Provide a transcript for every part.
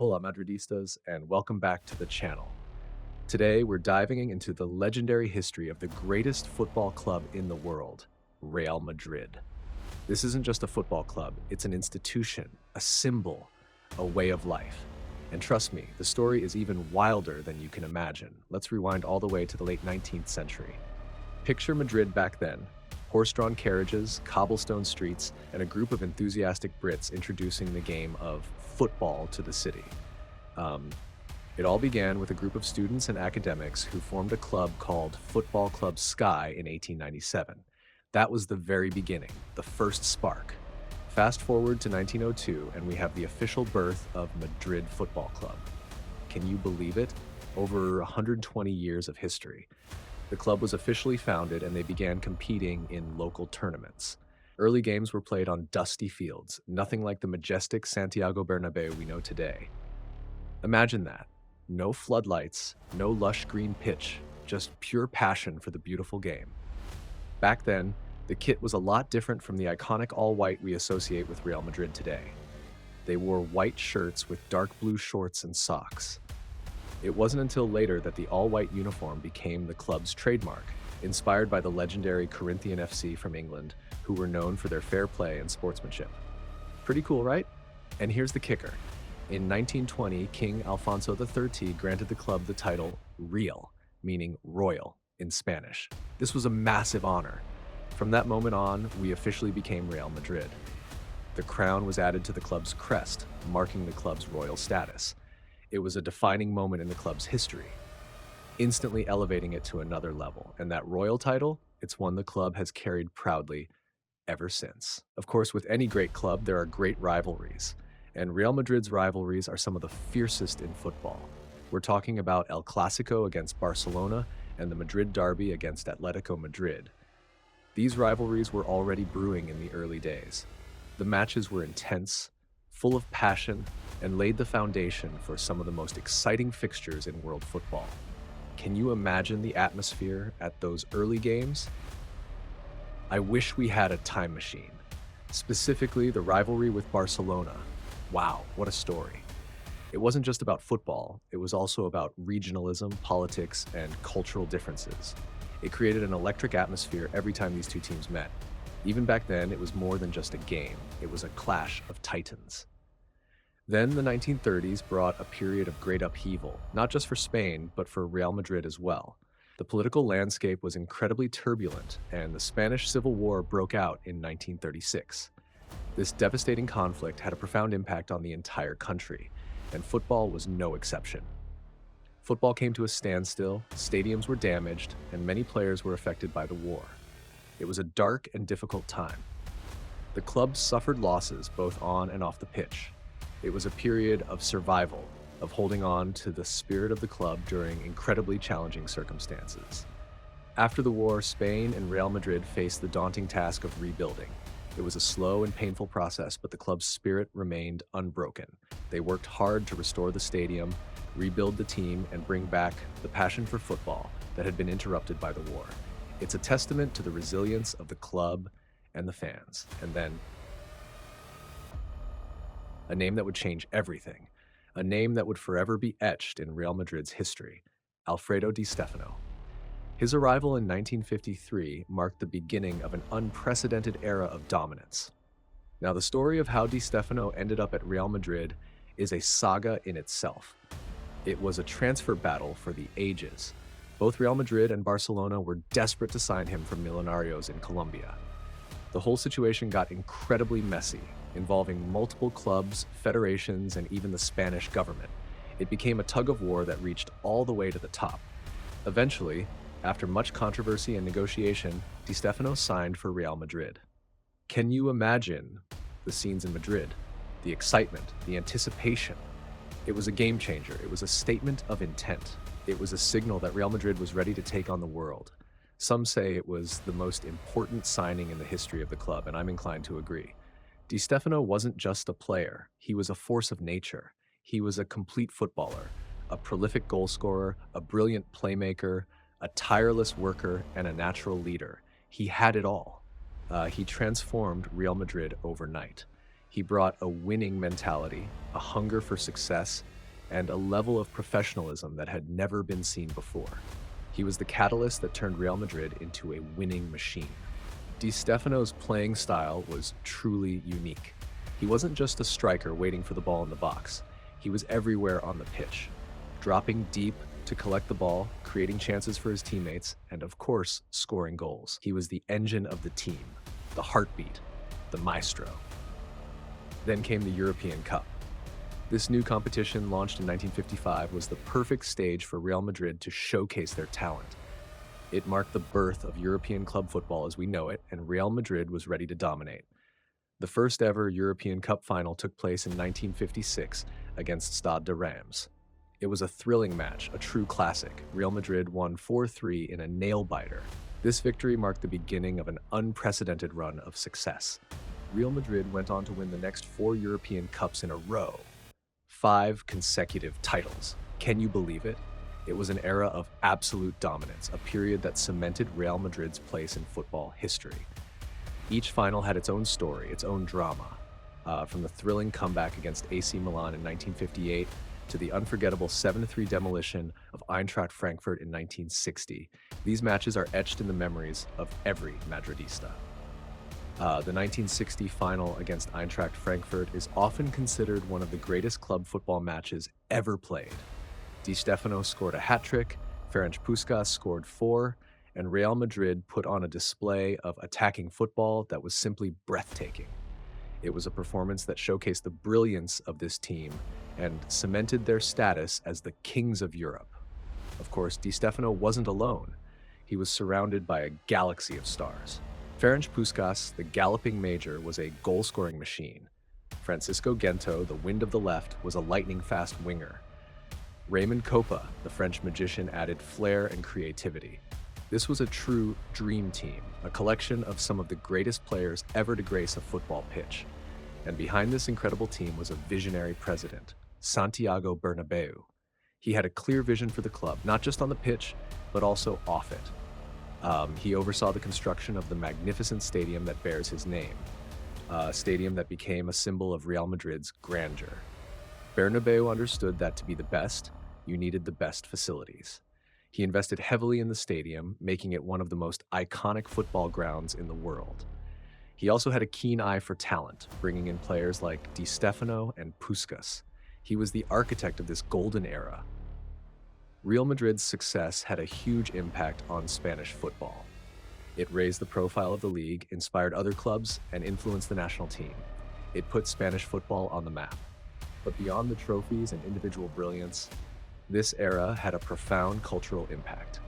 Hola Madridistas, and welcome back to the channel. Today, we're diving into the legendary history of the greatest football club in the world, Real Madrid. This isn't just a football club, it's an institution, a symbol, a way of life. And trust me, the story is even wilder than you can imagine. Let's rewind all the way to the late 19th century. Picture Madrid back then: horse-drawn carriages, cobblestone streets, and a group of enthusiastic Brits introducing the game of football to the city. Um, it all began with a group of students and academics who formed a club called Football Club Sky in 1897. That was the very beginning, the first spark. Fast forward to 1902, and we have the official birth of Madrid Football Club. Can you believe it? Over 120 years of history. The club was officially founded and they began competing in local tournaments. Early games were played on dusty fields, nothing like the majestic Santiago Bernabeu we know today. Imagine that. No floodlights, no lush green pitch, just pure passion for the beautiful game. Back then, the kit was a lot different from the iconic all-white we associate with Real Madrid today. They wore white shirts with dark blue shorts and socks. It wasn't until later that the all-white uniform became the club's trademark, inspired by the legendary Corinthian FC from England, who were known for their fair play and sportsmanship. Pretty cool, right? And here's the kicker. In 1920, King Alfonso XIII granted the club the title Real, meaning royal in Spanish. This was a massive honor. From that moment on, we officially became Real Madrid. The crown was added to the club's crest, marking the club's royal status. It was a defining moment in the club's history, instantly elevating it to another level. And that royal title, it's one the club has carried proudly ever since. Of course, with any great club, there are great rivalries. And Real Madrid's rivalries are some of the fiercest in football. We're talking about El Clasico against Barcelona and the Madrid Derby against Atletico Madrid. These rivalries were already brewing in the early days. The matches were intense, full of passion, and laid the foundation for some of the most exciting fixtures in world football. Can you imagine the atmosphere at those early games? I wish we had a time machine. Specifically, the rivalry with Barcelona. Wow, what a story. It wasn't just about football, it was also about regionalism, politics, and cultural differences. It created an electric atmosphere every time these two teams met. Even back then, it was more than just a game, it was a clash of titans. Then the 1930s brought a period of great upheaval, not just for Spain, but for Real Madrid as well. The political landscape was incredibly turbulent, and the Spanish Civil War broke out in 1936. This devastating conflict had a profound impact on the entire country, and football was no exception. Football came to a standstill, stadiums were damaged, and many players were affected by the war. It was a dark and difficult time. The club suffered losses both on and off the pitch. It was a period of survival, of holding on to the spirit of the club during incredibly challenging circumstances. After the war, Spain and Real Madrid faced the daunting task of rebuilding. It was a slow and painful process, but the club's spirit remained unbroken. They worked hard to restore the stadium, rebuild the team, and bring back the passion for football that had been interrupted by the war. It's a testament to the resilience of the club and the fans. And then a name that would change everything, a name that would forever be etched in Real Madrid's history: Alfredo Di Stéfano. His arrival in 1953 marked the beginning of an unprecedented era of dominance. Now, the story of how Di Stéfano ended up at Real Madrid is a saga in itself. It was a transfer battle for the ages. Both Real Madrid and Barcelona were desperate to sign him from Millonarios in Colombia. The whole situation got incredibly messy, involving multiple clubs, federations, and even the Spanish government. It became a tug-of-war that reached all the way to the top. Eventually, after much controversy and negotiation, Di Stéfano signed for Real Madrid. Can you imagine the scenes in Madrid? The excitement, the anticipation. It was a game changer. It was a statement of intent. It was a signal that Real Madrid was ready to take on the world. Some say it was the most important signing in the history of the club, and I'm inclined to agree. Di Stéfano wasn't just a player. He was a force of nature. He was a complete footballer, a prolific goal scorer, a brilliant playmaker, a tireless worker, and a natural leader. He had it all. He transformed Real Madrid overnight. He brought a winning mentality, a hunger for success, and a level of professionalism that had never been seen before. He was the catalyst that turned Real Madrid into a winning machine. Di Stefano's playing style was truly unique. He wasn't just a striker waiting for the ball in the box. He was everywhere on the pitch, dropping deep to collect the ball, creating chances for his teammates, and of course, scoring goals. He was the engine of the team, the heartbeat, the maestro. Then came the European Cup. This new competition, launched in 1955, was the perfect stage for Real Madrid to showcase their talent. It marked the birth of European club football as we know it, and Real Madrid was ready to dominate. The first ever European Cup final took place in 1956 against Stade de Reims. It was a thrilling match, a true classic. Real Madrid won 4-3 in a nail-biter. This victory marked the beginning of an unprecedented run of success. Real Madrid went on to win the next 4 European Cups in a row. 5 consecutive titles. Can you believe it? It was an era of absolute dominance, a period that cemented Real Madrid's place in football history. Each final had its own story, its own drama. From the thrilling comeback against AC Milan in 1958 to the unforgettable 7-3 demolition of Eintracht Frankfurt in 1960. These matches are etched in the memories of every Madridista. The 1960 final against Eintracht Frankfurt is often considered one of the greatest club football matches ever played. Di Stéfano scored a hat-trick, Ferenc Puskás scored 4, and Real Madrid put on a display of attacking football that was simply breathtaking. It was a performance that showcased the brilliance of this team and cemented their status as the kings of Europe. Of course, Di Stéfano wasn't alone. He was surrounded by a galaxy of stars. Ferenc Puskás, the galloping major, was a goal-scoring machine. Francisco Gento, the wind of the left, was a lightning-fast winger. Raymond Kopa, the French magician, added flair and creativity. This was a true dream team, a collection of some of the greatest players ever to grace a football pitch. And behind this incredible team was a visionary president, Santiago Bernabeu. He had a clear vision for the club, not just on the pitch, but also off it. He oversaw the construction of the magnificent stadium that bears his name, a stadium that became a symbol of Real Madrid's grandeur. Bernabeu understood that to be the best, you needed the best facilities. He invested heavily in the stadium, making it one of the most iconic football grounds in the world. He also had a keen eye for talent, bringing in players like Di Stéfano and Puskás. He was the architect of this golden era. Real Madrid's success had a huge impact on Spanish football. It raised the profile of the league, inspired other clubs, and influenced the national team. It put Spanish football on the map. But beyond the trophies and individual brilliance, this era had a profound cultural impact.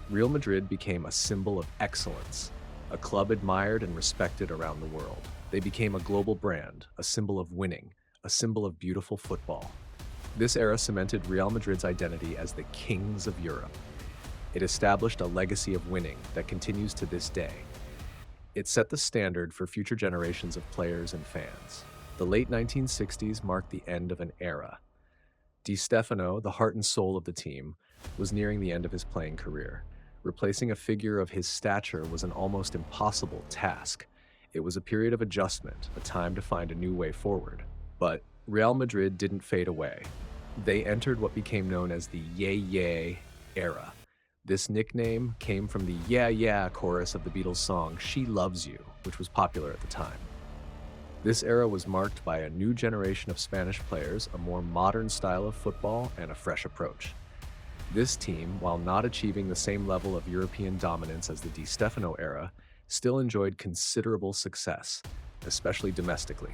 Real Madrid became a symbol of excellence, a club admired and respected around the world. They became a global brand, a symbol of winning, a symbol of beautiful football. This era cemented Real Madrid's identity as the kings of Europe. It established a legacy of winning that continues to this day. It set the standard for future generations of players and fans. The late 1960s marked the end of an era. Di Stéfano, the heart and soul of the team, was nearing the end of his playing career. Replacing a figure of his stature was an almost impossible task. It was a period of adjustment, a time to find a new way forward. But Real Madrid didn't fade away. They entered what became known as the Yeah Yeah era. This nickname came from the Yeah Yeah chorus of the Beatles' song She Loves You, which was popular at the time. This era was marked by a new generation of Spanish players, a more modern style of football, and a fresh approach. This team, while not achieving the same level of European dominance as the Di Stéfano era, still enjoyed considerable success, especially domestically.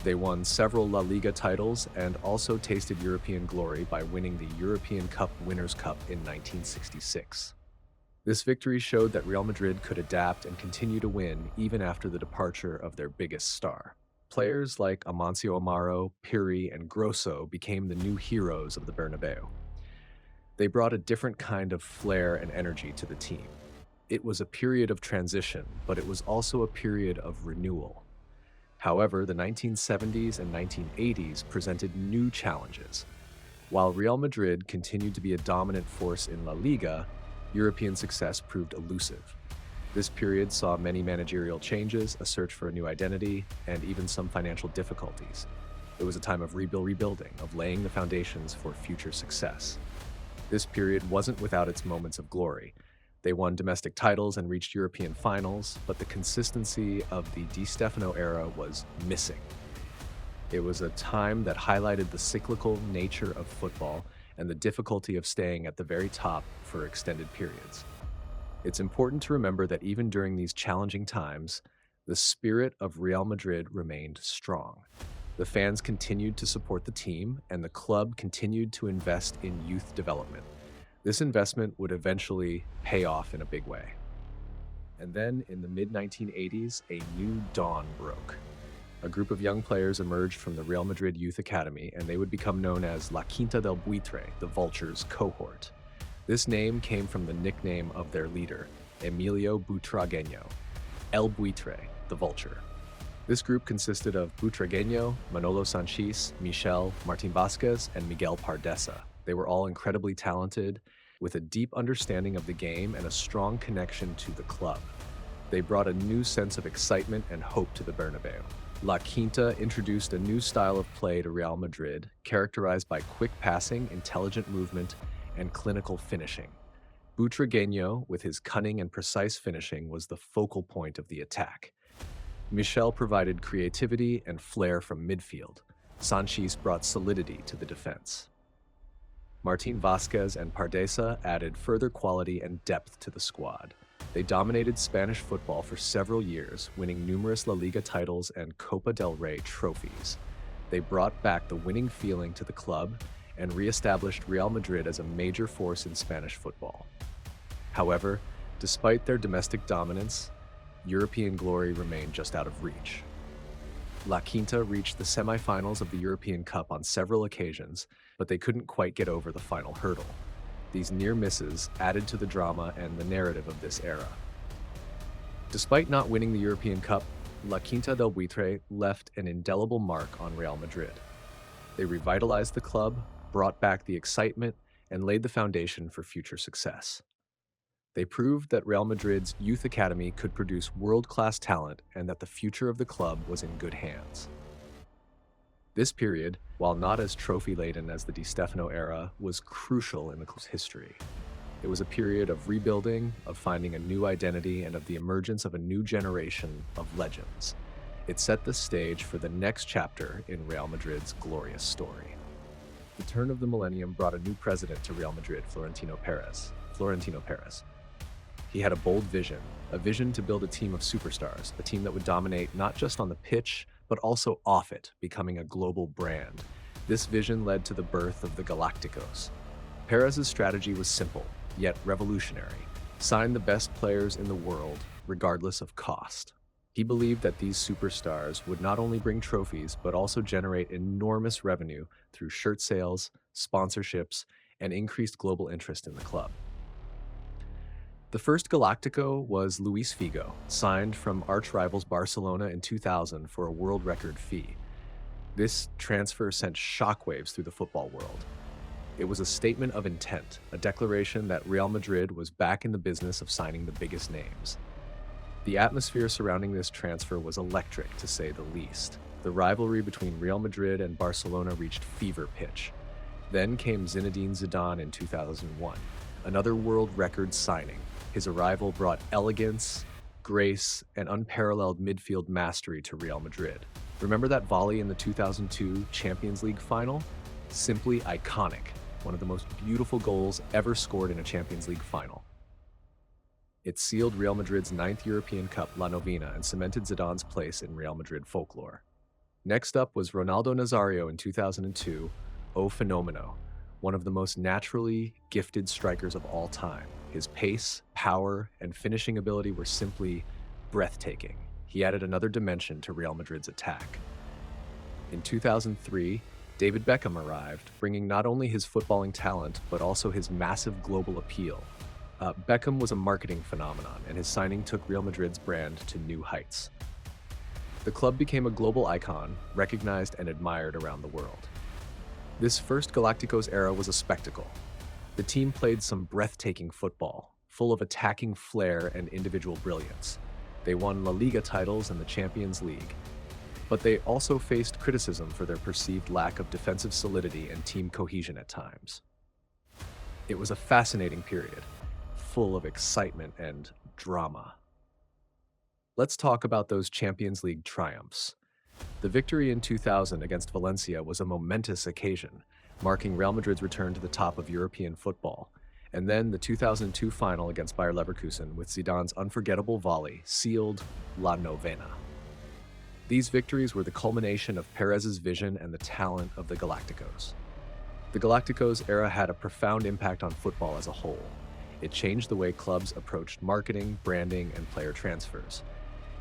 They won several La Liga titles and also tasted European glory by winning the European Cup Winners' Cup in 1966. This victory showed that Real Madrid could adapt and continue to win even after the departure of their biggest star. Players like Amancio Amaro, Piri, and Grosso became the new heroes of the Bernabeu. They brought a different kind of flair and energy to the team. It was a period of transition, but it was also a period of renewal. However, the 1970s and 1980s presented new challenges. While Real Madrid continued to be a dominant force in La Liga, European success proved elusive. This period saw many managerial changes, a search for a new identity, and even some financial difficulties. It was a time of rebuilding, of laying the foundations for future success. This period wasn't without its moments of glory. They won domestic titles and reached European finals, but the consistency of the Di Stéfano era was missing. It was a time that highlighted the cyclical nature of football and the difficulty of staying at the very top for extended periods. It's important to remember that even during these challenging times, the spirit of Real Madrid remained strong. The fans continued to support the team, and the club continued to invest in youth development. This investment would eventually pay off in a big way. And then, in the mid-1980s, a new dawn broke. A group of young players emerged from the Real Madrid Youth Academy, and they would become known as La Quinta del Buitre, the Vultures cohort. This name came from the nickname of their leader, Emilio Butragueño, El Buitre, the Vulture. This group consisted of Butragueño, Manolo Sanchis, Michel, Martín Vázquez, and Miguel Pardesa. They were all incredibly talented, with a deep understanding of the game and a strong connection to the club. They brought a new sense of excitement and hope to the Bernabeu. La Quinta introduced a new style of play to Real Madrid, characterized by quick passing, intelligent movement, and clinical finishing. Butragueño, with his cunning and precise finishing, was the focal point of the attack. Michel provided creativity and flair from midfield. Sanchis brought solidity to the defense. Martín Vázquez and Pardesa added further quality and depth to the squad. They dominated Spanish football for several years, winning numerous La Liga titles and Copa del Rey trophies. They brought back the winning feeling to the club and re-established Real Madrid as a major force in Spanish football. However, despite their domestic dominance, European glory remained just out of reach. La Quinta reached the semi-finals of the European Cup on several occasions, but they couldn't quite get over the final hurdle. These near misses added to the drama and the narrative of this era. Despite not winning the European Cup, La Quinta del Buitre left an indelible mark on Real Madrid. They revitalized the club, brought back the excitement, and laid the foundation for future success. They proved that Real Madrid's youth academy could produce world-class talent and that the future of the club was in good hands. This period, while not as trophy-laden as the Di Stéfano era, was crucial in the club's history. It was a period of rebuilding, of finding a new identity, and of the emergence of a new generation of legends. It set the stage for the next chapter in Real Madrid's glorious story. The turn of the millennium brought a new president to Real Madrid, Florentino Perez. He had a bold vision, a vision to build a team of superstars, a team that would dominate not just on the pitch, but also off it, becoming a global brand. This vision led to the birth of the Galacticos. Perez's strategy was simple, yet revolutionary. Sign the best players in the world, regardless of cost. He believed that these superstars would not only bring trophies, but also generate enormous revenue through shirt sales, sponsorships, and increased global interest in the club. The first Galactico was Luis Figo, signed from arch-rivals Barcelona in 2000 for a world record fee. This transfer sent shockwaves through the football world. It was a statement of intent, a declaration that Real Madrid was back in the business of signing the biggest names. The atmosphere surrounding this transfer was electric, to say the least. The rivalry between Real Madrid and Barcelona reached fever pitch. Then came Zinedine Zidane in 2001, another world record signing. His arrival brought elegance, grace, and unparalleled midfield mastery to Real Madrid. Remember that volley in the 2002 Champions League final? Simply iconic, one of the most beautiful goals ever scored in a Champions League final. It sealed Real Madrid's 9th European Cup, La Novena, and cemented Zidane's place in Real Madrid folklore. Next up was Ronaldo Nazario in 2002, O Fenomeno, one of the most naturally gifted strikers of all time. His pace, power, and finishing ability were simply breathtaking. He added another dimension to Real Madrid's attack. In 2003, David Beckham arrived, bringing not only his footballing talent, but also his massive global appeal. Beckham was a marketing phenomenon, and his signing took Real Madrid's brand to new heights. The club became a global icon, recognized and admired around the world. This first Galacticos era was a spectacle. The team played some breathtaking football, full of attacking flair and individual brilliance. They won La Liga titles and the Champions League, but they also faced criticism for their perceived lack of defensive solidity and team cohesion at times. It was a fascinating period, full of excitement and drama. Let's talk about those Champions League triumphs. The victory in 2000 against Valencia was a momentous occasion, marking Real Madrid's return to the top of European football. And then the 2002 final against Bayer Leverkusen with Zidane's unforgettable volley sealed La Novena. These victories were the culmination of Perez's vision and the talent of the Galacticos. The Galacticos era had a profound impact on football as a whole. It changed the way clubs approached marketing, branding, and player transfers.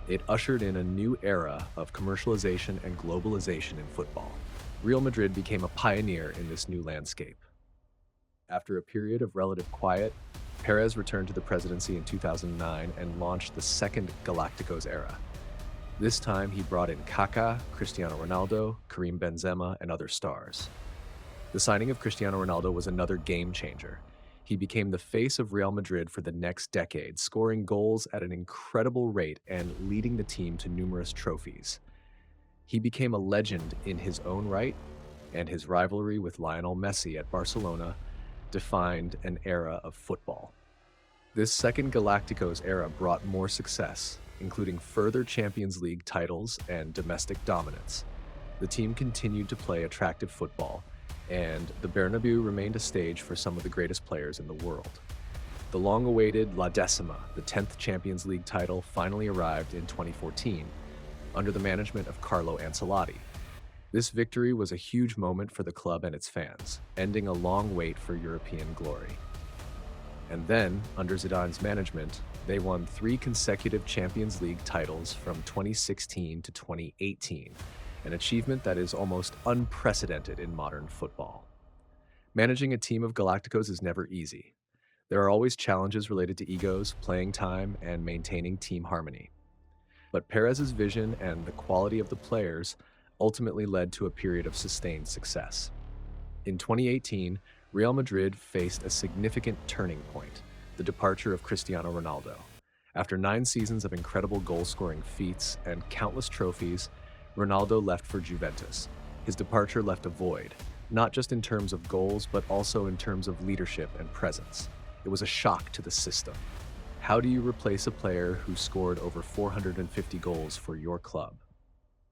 It ushered in a new era of commercialization and globalization in football. Real Madrid became a pioneer in this new landscape. After a period of relative quiet, Perez returned to the presidency in 2009 and launched the second Galacticos era. This time, he brought in Kaká, Cristiano Ronaldo, Karim Benzema, and other stars. The signing of Cristiano Ronaldo was another game changer. He became the face of Real Madrid for the next decade, scoring goals at an incredible rate and leading the team to numerous trophies. He became a legend in his own right, and his rivalry with Lionel Messi at Barcelona defined an era of football. This second Galacticos era brought more success, including further Champions League titles and domestic dominance. The team continued to play attractive football, and the Bernabeu remained a stage for some of the greatest players in the world. The long-awaited La Decima, the 10th Champions League title, finally arrived in 2014, under the management of Carlo Ancelotti. This victory was a huge moment for the club and its fans, ending a long wait for European glory. And then, under Zidane's management, they won 3 consecutive Champions League titles from 2016 to 2018, an achievement that is almost unprecedented in modern football. Managing a team of Galacticos is never easy. There are always challenges related to egos, playing time, and maintaining team harmony. But Perez's vision and the quality of the players ultimately led to a period of sustained success. In 2018, Real Madrid faced a significant turning point, the departure of Cristiano Ronaldo. After 9 seasons of incredible goal-scoring feats and countless trophies, Ronaldo left for Juventus. His departure left a void, not just in terms of goals, but also in terms of leadership and presence. It was a shock to the system. How do you replace a player who scored over 450 goals for your club?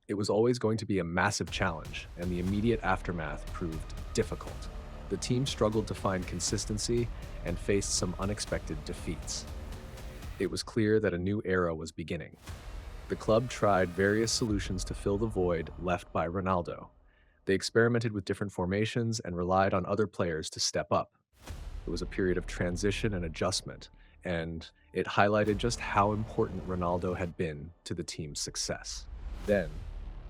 It was always going to be a massive challenge, and the immediate aftermath proved difficult. The team struggled to find consistency and faced some unexpected defeats. It was clear that a new era was beginning. The club tried various solutions to fill the void left by Ronaldo. They experimented with different formations and relied on other players to step up. It was a period of transition and adjustment, and it highlighted just how important Ronaldo had been to the team's success. Then,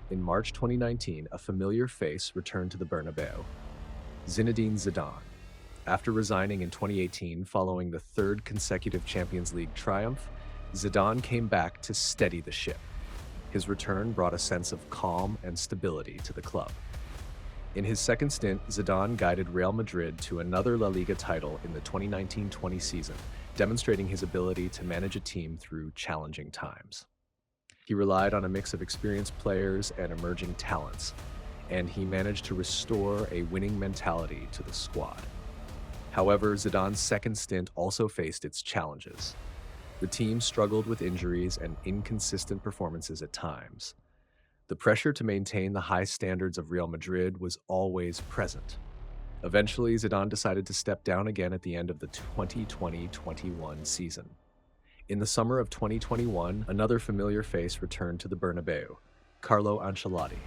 in March 2019, a familiar face returned to the Bernabeu: Zinedine Zidane. After resigning in 2018 following the 3rd consecutive Champions League triumph, Zidane came back to steady the ship. His return brought a sense of calm and stability to the club. In his second stint, Zidane guided Real Madrid to another La Liga title in the 2019-20 season, demonstrating his ability to manage a team through challenging times. He relied on a mix of experienced players and emerging talents, and he managed to restore a winning mentality to the squad. However, Zidane's second stint also faced its challenges. The team struggled with injuries and inconsistent performances at times. The pressure to maintain the high standards of Real Madrid was always present. Eventually, Zidane decided to step down again at the end of the 2020-21 season. In the summer of 2021, another familiar face returned to the Bernabeu: Carlo Ancelotti.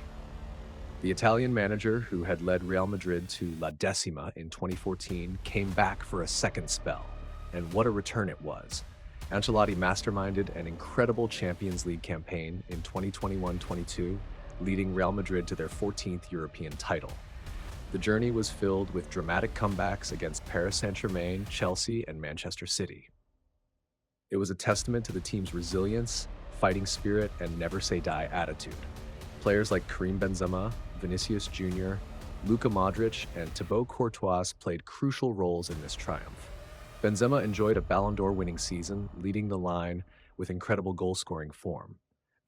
The Italian manager, who had led Real Madrid to La Decima in 2014, came back for a second spell. And what a return it was. Ancelotti masterminded an incredible Champions League campaign in 2021-22, leading Real Madrid to their 14th European title. The journey was filled with dramatic comebacks against Paris Saint-Germain, Chelsea, and Manchester City. It was a testament to the team's resilience, fighting spirit, and never-say-die attitude. Players like Karim Benzema, Vinicius Jr., Luka Modric, and Thibaut Courtois played crucial roles in this triumph. Benzema enjoyed a Ballon d'Or winning season, leading the line with incredible goal-scoring form.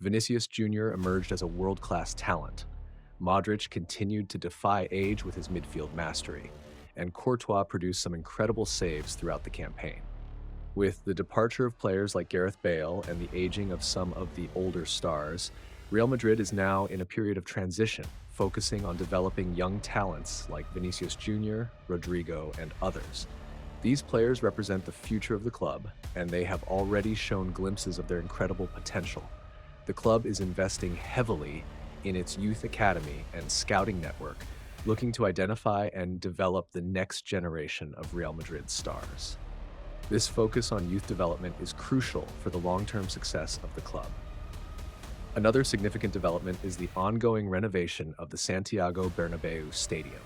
Vinicius Jr. emerged as a world-class talent. Modric continued to defy age with his midfield mastery, and Courtois produced some incredible saves throughout the campaign. With the departure of players like Gareth Bale and the aging of some of the older stars, Real Madrid is now in a period of transition, focusing on developing young talents like Vinicius Jr., Rodrigo, and others. These players represent the future of the club, and they have already shown glimpses of their incredible potential. The club is investing heavily in its youth academy and scouting network, looking to identify and develop the next generation of Real Madrid stars. This focus on youth development is crucial for the long-term success of the club. Another significant development is the ongoing renovation of the Santiago Bernabeu Stadium.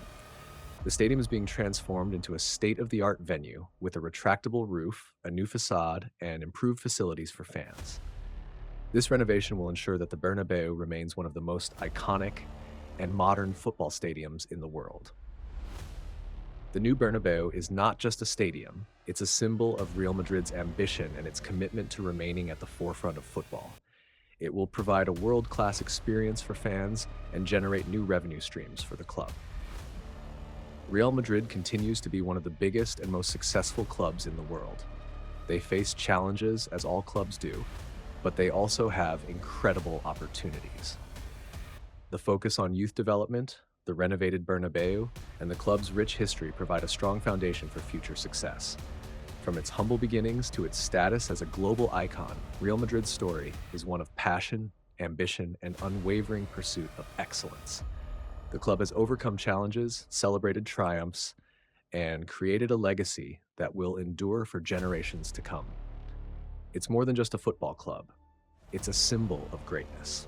The stadium is being transformed into a state-of-the-art venue with a retractable roof, a new facade, and improved facilities for fans. This renovation will ensure that the Bernabeu remains one of the most iconic and modern football stadiums in the world. The new Bernabeu is not just a stadium, it's a symbol of Real Madrid's ambition and its commitment to remaining at the forefront of football. It will provide a world-class experience for fans and generate new revenue streams for the club. Real Madrid continues to be one of the biggest and most successful clubs in the world. They face challenges, as all clubs do, but they also have incredible opportunities. The focus on youth development, the renovated Bernabeu, and the club's rich history provide a strong foundation for future success. From its humble beginnings to its status as a global icon, Real Madrid's story is one of passion, ambition, and unwavering pursuit of excellence. The club has overcome challenges, celebrated triumphs, and created a legacy that will endure for generations to come. It's more than just a football club. It's a symbol of greatness.